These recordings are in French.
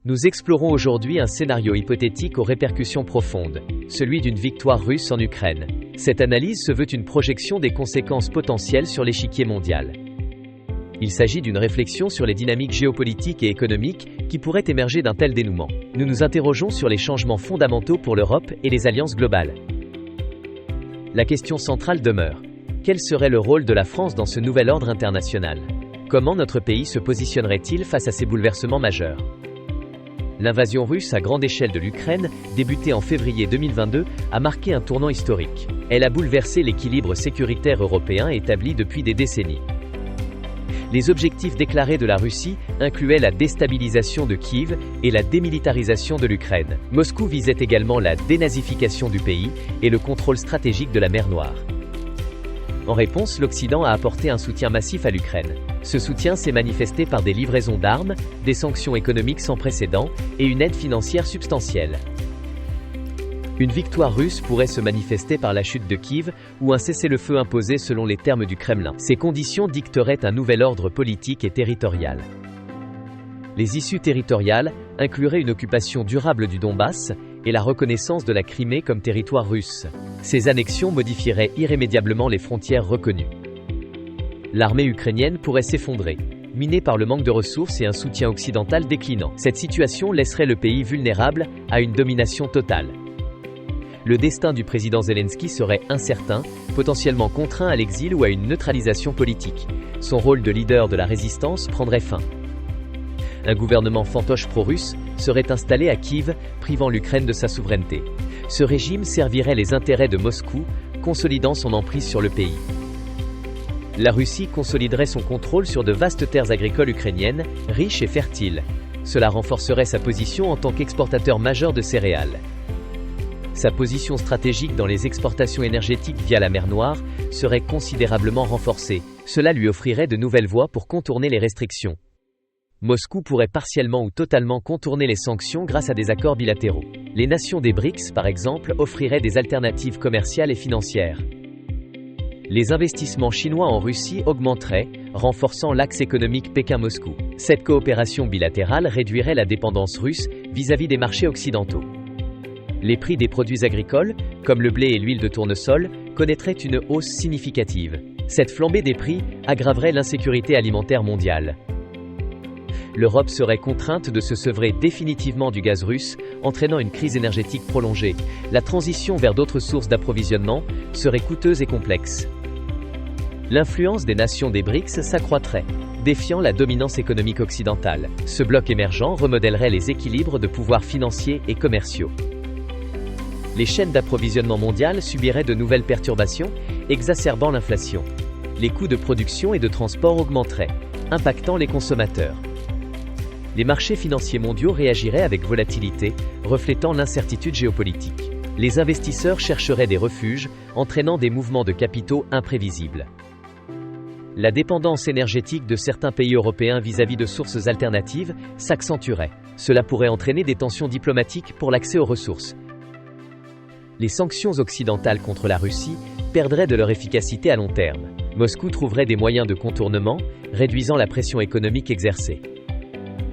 Nous explorons aujourd'hui un scénario hypothétique aux répercussions profondes, celui d'une victoire russe en Ukraine. Cette analyse se veut une projection des conséquences potentielles sur l'échiquier mondial. Il s'agit d'une réflexion sur les dynamiques géopolitiques et économiques qui pourraient émerger d'un tel dénouement. Nous nous interrogeons sur les changements fondamentaux pour l'Europe et les alliances globales. La question centrale demeure: quel serait le rôle de la France dans ce nouvel ordre international? Comment notre pays se positionnerait-il face à ces bouleversements majeurs? L'invasion russe à grande échelle de l'Ukraine, débutée en février 2022, a marqué un tournant historique. Elle a bouleversé l'équilibre sécuritaire européen établi depuis des décennies. Les objectifs déclarés de la Russie incluaient la déstabilisation de Kiev et la démilitarisation de l'Ukraine. Moscou visait également la dénazification du pays et le contrôle stratégique de la mer Noire. En réponse, l'Occident a apporté un soutien massif à l'Ukraine. Ce soutien s'est manifesté par des livraisons d'armes, des sanctions économiques sans précédent et une aide financière substantielle. Une victoire russe pourrait se manifester par la chute de Kiev ou un cessez-le-feu imposé selon les termes du Kremlin. Ces conditions dicteraient un nouvel ordre politique et territorial. Les issues territoriales incluraient une occupation durable du Donbass et la reconnaissance de la Crimée comme territoire russe. Ces annexions modifieraient irrémédiablement les frontières reconnues. L'armée ukrainienne pourrait s'effondrer, minée par le manque de ressources et un soutien occidental déclinant. Cette situation laisserait le pays vulnérable à une domination totale. Le destin du président Zelensky serait incertain, potentiellement contraint à l'exil ou à une neutralisation politique. Son rôle de leader de la résistance prendrait fin. Un gouvernement fantoche pro-russe serait installé à Kiev, privant l'Ukraine de sa souveraineté. Ce régime servirait les intérêts de Moscou, consolidant son emprise sur le pays. La Russie consoliderait son contrôle sur de vastes terres agricoles ukrainiennes, riches et fertiles. Cela renforcerait sa position en tant qu'exportateur majeur de céréales. Sa position stratégique dans les exportations énergétiques via la mer Noire serait considérablement renforcée. Cela lui offrirait de nouvelles voies pour contourner les restrictions. Moscou pourrait partiellement ou totalement contourner les sanctions grâce à des accords bilatéraux. Les nations des BRICS, par exemple, offriraient des alternatives commerciales et financières. Les investissements chinois en Russie augmenteraient, renforçant l'axe économique Pékin-Moscou. Cette coopération bilatérale réduirait la dépendance russe vis-à-vis des marchés occidentaux. Les prix des produits agricoles, comme le blé et l'huile de tournesol, connaîtraient une hausse significative. Cette flambée des prix aggraverait l'insécurité alimentaire mondiale. L'Europe serait contrainte de se sevrer définitivement du gaz russe, entraînant une crise énergétique prolongée. La transition vers d'autres sources d'approvisionnement serait coûteuse et complexe. L'influence des nations des BRICS s'accroîtrait, défiant la dominance économique occidentale. Ce bloc émergent remodèlerait les équilibres de pouvoirs financiers et commerciaux. Les chaînes d'approvisionnement mondiales subiraient de nouvelles perturbations, exacerbant l'inflation. Les coûts de production et de transport augmenteraient, impactant les consommateurs. Les marchés financiers mondiaux réagiraient avec volatilité, reflétant l'incertitude géopolitique. Les investisseurs chercheraient des refuges, entraînant des mouvements de capitaux imprévisibles. La dépendance énergétique de certains pays européens vis-à-vis de sources alternatives s'accentuerait. Cela pourrait entraîner des tensions diplomatiques pour l'accès aux ressources. Les sanctions occidentales contre la Russie perdraient de leur efficacité à long terme. Moscou trouverait des moyens de contournement, réduisant la pression économique exercée.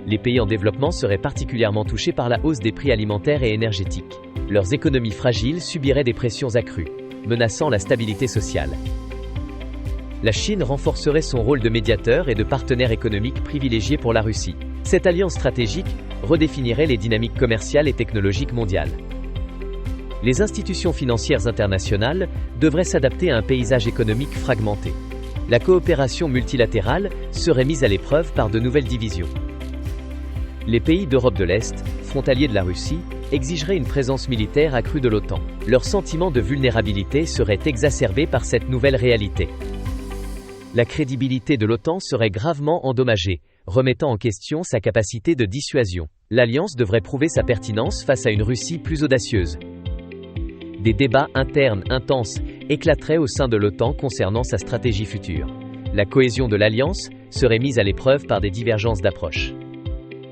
Les pays en développement seraient particulièrement touchés par la hausse des prix alimentaires et énergétiques. Leurs économies fragiles subiraient des pressions accrues, menaçant la stabilité sociale. La Chine renforcerait son rôle de médiateur et de partenaire économique privilégié pour la Russie. Cette alliance stratégique redéfinirait les dynamiques commerciales et technologiques mondiales. Les institutions financières internationales devraient s'adapter à un paysage économique fragmenté. La coopération multilatérale serait mise à l'épreuve par de nouvelles divisions. Les pays d'Europe de l'Est, frontaliers de la Russie, exigeraient une présence militaire accrue de l'OTAN. Leur sentiment de vulnérabilité serait exacerbé par cette nouvelle réalité. La crédibilité de l'OTAN serait gravement endommagée, remettant en question sa capacité de dissuasion. L'alliance devrait prouver sa pertinence face à une Russie plus audacieuse. Des débats internes intenses éclateraient au sein de l'OTAN concernant sa stratégie future. La cohésion de l'alliance serait mise à l'épreuve par des divergences d'approche.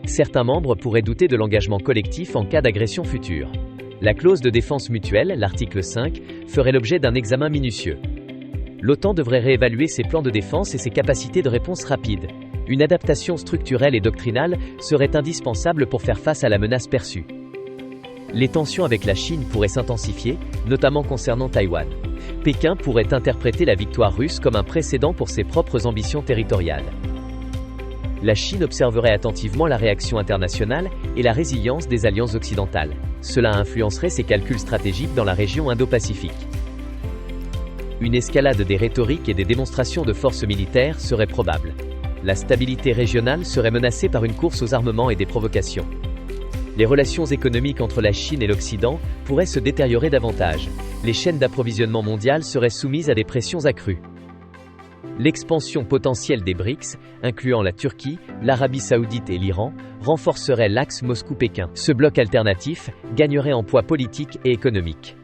Certains membres pourraient douter de l'engagement collectif en cas d'agression future. La clause de défense mutuelle, l'article 5, ferait l'objet d'un examen minutieux. L'OTAN devrait réévaluer ses plans de défense et ses capacités de réponse rapide. Une adaptation structurelle et doctrinale serait indispensable pour faire face à la menace perçue. Les tensions avec la Chine pourraient s'intensifier, notamment concernant Taïwan. Pékin pourrait interpréter la victoire russe comme un précédent pour ses propres ambitions territoriales. La Chine observerait attentivement la réaction internationale et la résilience des alliances occidentales. Cela influencerait ses calculs stratégiques dans la région Indo-Pacifique. Une escalade des rhétoriques et des démonstrations de force militaire serait probable. La stabilité régionale serait menacée par une course aux armements et des provocations. Les relations économiques entre la Chine et l'Occident pourraient se détériorer davantage. Les chaînes d'approvisionnement mondiales seraient soumises à des pressions accrues. L'expansion potentielle des BRICS, incluant la Turquie, l'Arabie Saoudite et l'Iran, renforcerait l'axe Moscou-Pékin. Ce bloc alternatif gagnerait en poids politique et économique.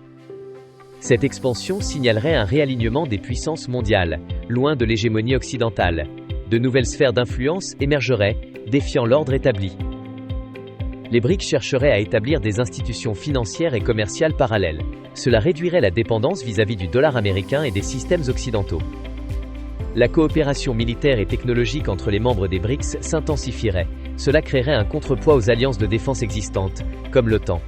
Cette expansion signalerait un réalignement des puissances mondiales, loin de l'hégémonie occidentale. De nouvelles sphères d'influence émergeraient, défiant l'ordre établi. Les BRICS chercheraient à établir des institutions financières et commerciales parallèles. Cela réduirait la dépendance vis-à-vis du dollar américain et des systèmes occidentaux. La coopération militaire et technologique entre les membres des BRICS s'intensifierait. Cela créerait un contrepoids aux alliances de défense existantes, comme l'OTAN.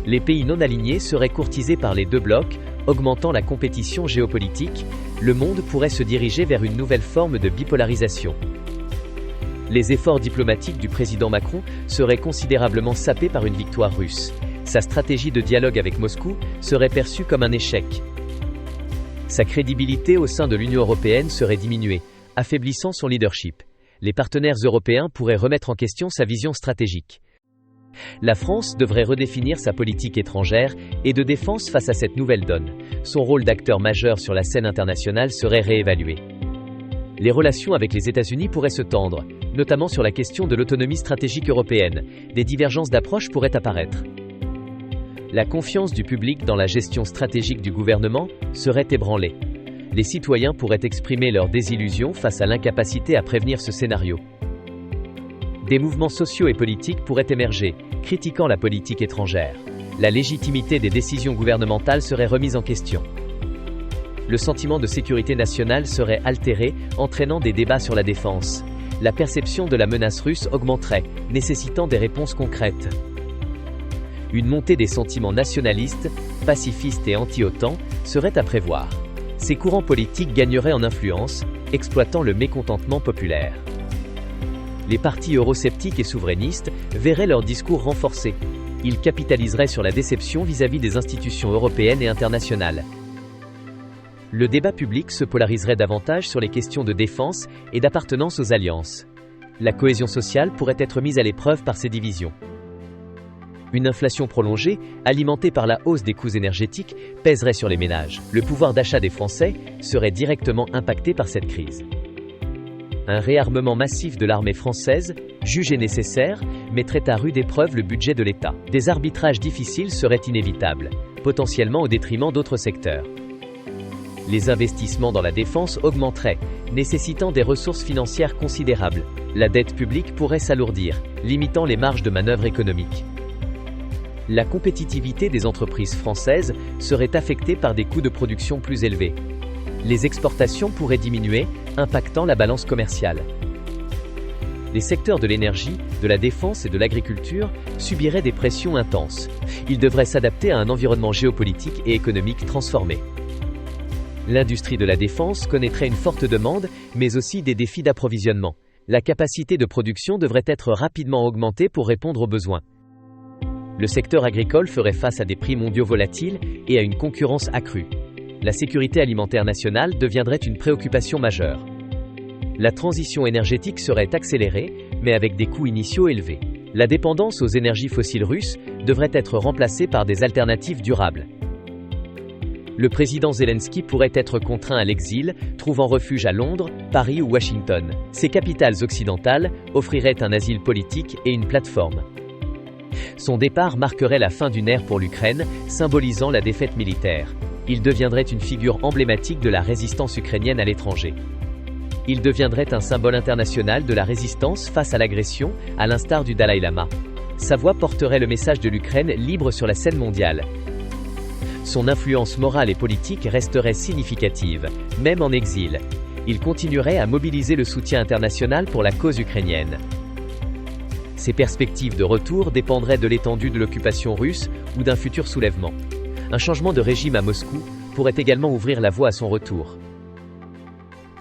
Les pays non alignés seraient courtisés par les deux blocs, augmentant la compétition géopolitique. Le monde pourrait se diriger vers une nouvelle forme de bipolarisation. Les efforts diplomatiques du président Macron seraient considérablement sapés par une victoire russe. Sa stratégie de dialogue avec Moscou serait perçue comme un échec. Sa crédibilité au sein de l'Union européenne serait diminuée, affaiblissant son leadership. Les partenaires européens pourraient remettre en question sa vision stratégique. La France devrait redéfinir sa politique étrangère et de défense face à cette nouvelle donne. Son rôle d'acteur majeur sur la scène internationale serait réévalué. Les relations avec les États-Unis pourraient se tendre, notamment sur la question de l'autonomie stratégique européenne. Des divergences d'approche pourraient apparaître. La confiance du public dans la gestion stratégique du gouvernement serait ébranlée. Les citoyens pourraient exprimer leur désillusion face à l'incapacité à prévenir ce scénario. Des mouvements sociaux et politiques pourraient émerger, critiquant la politique étrangère. La légitimité des décisions gouvernementales serait remise en question. Le sentiment de sécurité nationale serait altéré, entraînant des débats sur la défense. La perception de la menace russe augmenterait, nécessitant des réponses concrètes. Une montée des sentiments nationalistes, pacifistes et anti-OTAN serait à prévoir. Ces courants politiques gagneraient en influence, exploitant le mécontentement populaire. Les partis eurosceptiques et souverainistes verraient leur discours renforcés. Ils capitaliseraient sur la déception vis-à-vis des institutions européennes et internationales. Le débat public se polariserait davantage sur les questions de défense et d'appartenance aux alliances. La cohésion sociale pourrait être mise à l'épreuve par ces divisions. Une inflation prolongée, alimentée par la hausse des coûts énergétiques, pèserait sur les ménages. Le pouvoir d'achat des Français serait directement impacté par cette crise. Un réarmement massif de l'armée française, jugé nécessaire, mettrait à rude épreuve le budget de l'État. Des arbitrages difficiles seraient inévitables, potentiellement au détriment d'autres secteurs. Les investissements dans la défense augmenteraient, nécessitant des ressources financières considérables. La dette publique pourrait s'alourdir, limitant les marges de manœuvre économiques. La compétitivité des entreprises françaises serait affectée par des coûts de production plus élevés. Les exportations pourraient diminuer, impactant la balance commerciale. Les secteurs de l'énergie, de la défense et de l'agriculture subiraient des pressions intenses. Ils devraient s'adapter à un environnement géopolitique et économique transformé. L'industrie de la défense connaîtrait une forte demande, mais aussi des défis d'approvisionnement. La capacité de production devrait être rapidement augmentée pour répondre aux besoins. Le secteur agricole ferait face à des prix mondiaux volatiles et à une concurrence accrue. La sécurité alimentaire nationale deviendrait une préoccupation majeure. La transition énergétique serait accélérée, mais avec des coûts initiaux élevés. La dépendance aux énergies fossiles russes devrait être remplacée par des alternatives durables. Le président Zelensky pourrait être contraint à l'exil, trouvant refuge à Londres, Paris ou Washington. Ces capitales occidentales offriraient un asile politique et une plateforme. Son départ marquerait la fin d'une ère pour l'Ukraine, symbolisant la défaite militaire. Il deviendrait une figure emblématique de la résistance ukrainienne à l'étranger. Il deviendrait un symbole international de la résistance face à l'agression, à l'instar du Dalai Lama. Sa voix porterait le message de l'Ukraine libre sur la scène mondiale. Son influence morale et politique resterait significative, même en exil. il continuerait à mobiliser le soutien international pour la cause ukrainienne. Ses perspectives de retour dépendraient de l'étendue de l'occupation russe ou d'un futur soulèvement. Un changement de régime à Moscou pourrait également ouvrir la voie à son retour.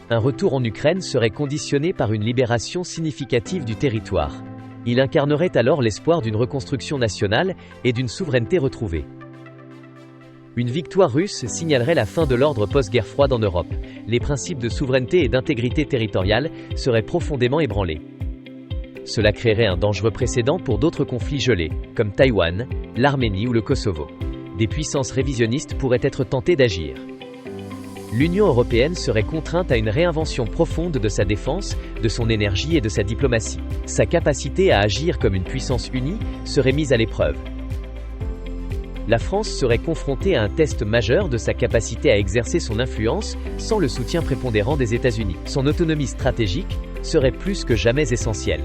Un retour en Ukraine serait conditionné par une libération significative du territoire. Il incarnerait alors l'espoir d'une reconstruction nationale et d'une souveraineté retrouvée. Une victoire russe signalerait la fin de l'ordre post-guerre froide en Europe. Les principes de souveraineté et d'intégrité territoriale seraient profondément ébranlés. Cela créerait un dangereux précédent pour d'autres conflits gelés, comme Taïwan, l'Arménie ou le Kosovo. Des puissances révisionnistes pourraient être tentées d'agir. L'Union européenne serait contrainte à une réinvention profonde de sa défense, de son énergie et de sa diplomatie. Sa capacité à agir comme une puissance unie serait mise à l'épreuve. La France serait confrontée à un test majeur de sa capacité à exercer son influence sans le soutien prépondérant des États-Unis. Son autonomie stratégique serait plus que jamais essentielle.